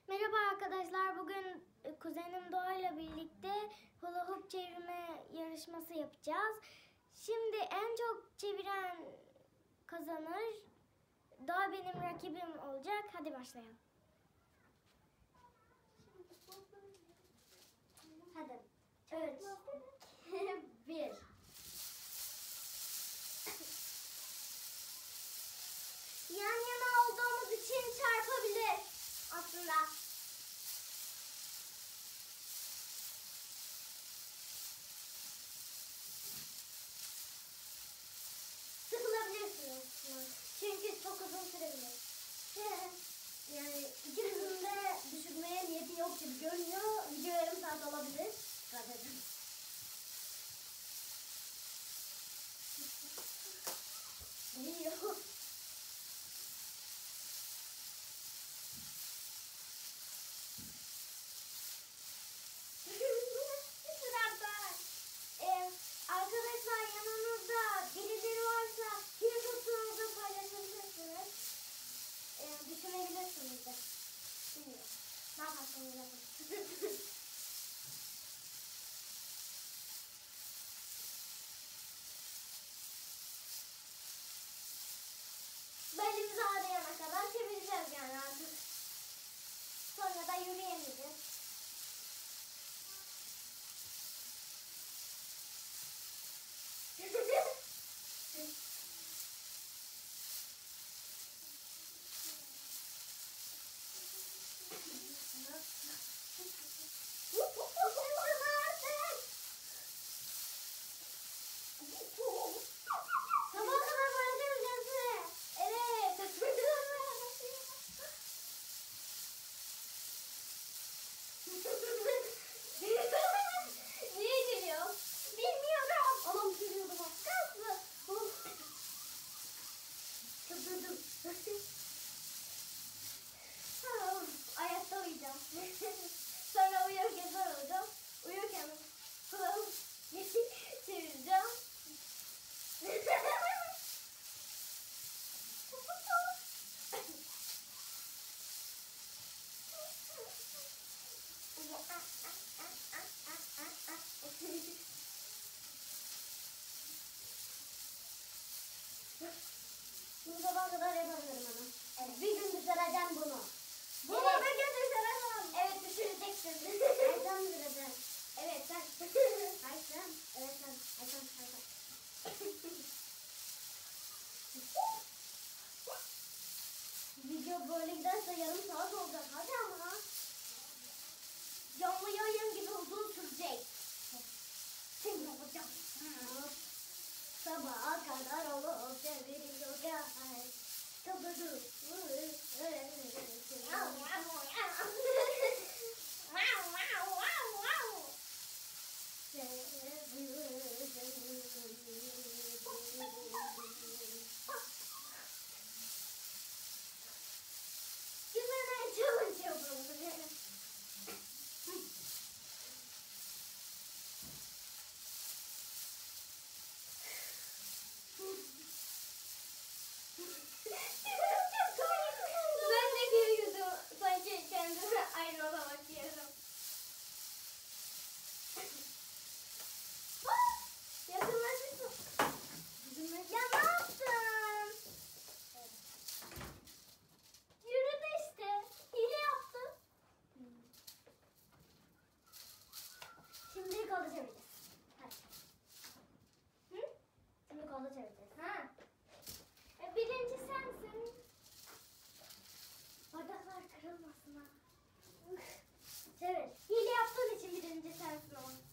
Merhaba arkadaşlar. Bugün kuzenim Doğa ile birlikte hula hoop çevirme yarışması yapacağız. Şimdi en çok çeviren kazanır. Doğa benim rakibim olacak. Hadi başlayalım. Hadi. 3, 1. Yan yana olduğumuz için çarpabilir aslında. Sıkılabilirsiniz. Çünkü çok uzun sürebilir. Yani ikimizin de düşürmeye niyeti yok gibi görünüyor. Video yarım saat olabilir. Dikkat edin. Geliyor. Arkadaşlar yanınızda birileri varsa bir kutunuzu paylaşabilirsiniz. Düşünebilirsiniz de. Bilmiyorum. Ne yaparsanız yapın. Belimizi ağrıyana kadar çevireceğiz yani artık. Sonra da yürüyemeyeceğiz. Sabaha kadar böyle demeyeceğiz mi? Evet. Niye geliyor? Bilmiyorum. Anam geliyordu bak. Kaslı. Kıpırdım. Ayakta uyuyacağım. Sonra uyurken zor olacağım. Uyurken kulağım çevireceğim. Bunu sabaha kadar yapabilirim ama. Evet. Bir gün düşüreceğim bunu. Bunu evet. Bir gün düşüreceğim. Evet düşüreceksin. Ayten düşüreceğim. Evet sen. Ayten. Evet sen. Ayten. Video böyle giderse yarım saat olacak. Hadi ama. Canlı yayın gibi uzun sürecek. Şimdi yapacağım. Sabaha kadar olup çeviriyor. Kıpırdım. Güzel çalışıyorum. Ben de geri yüzüm sanki kendime aynada bakıyorum. Yakınlaşırsın. Ya ne yaptın? Yürüdü işte. Hile yaptı. Şimdi kolda çevireceğiz. Hadi. Hı? Şimdi kolda çevireceğiz. Ha? Birinci sensin. Bardaklar kırılmasın ha. Çevir. Hile yaptığın için birinci sensin o.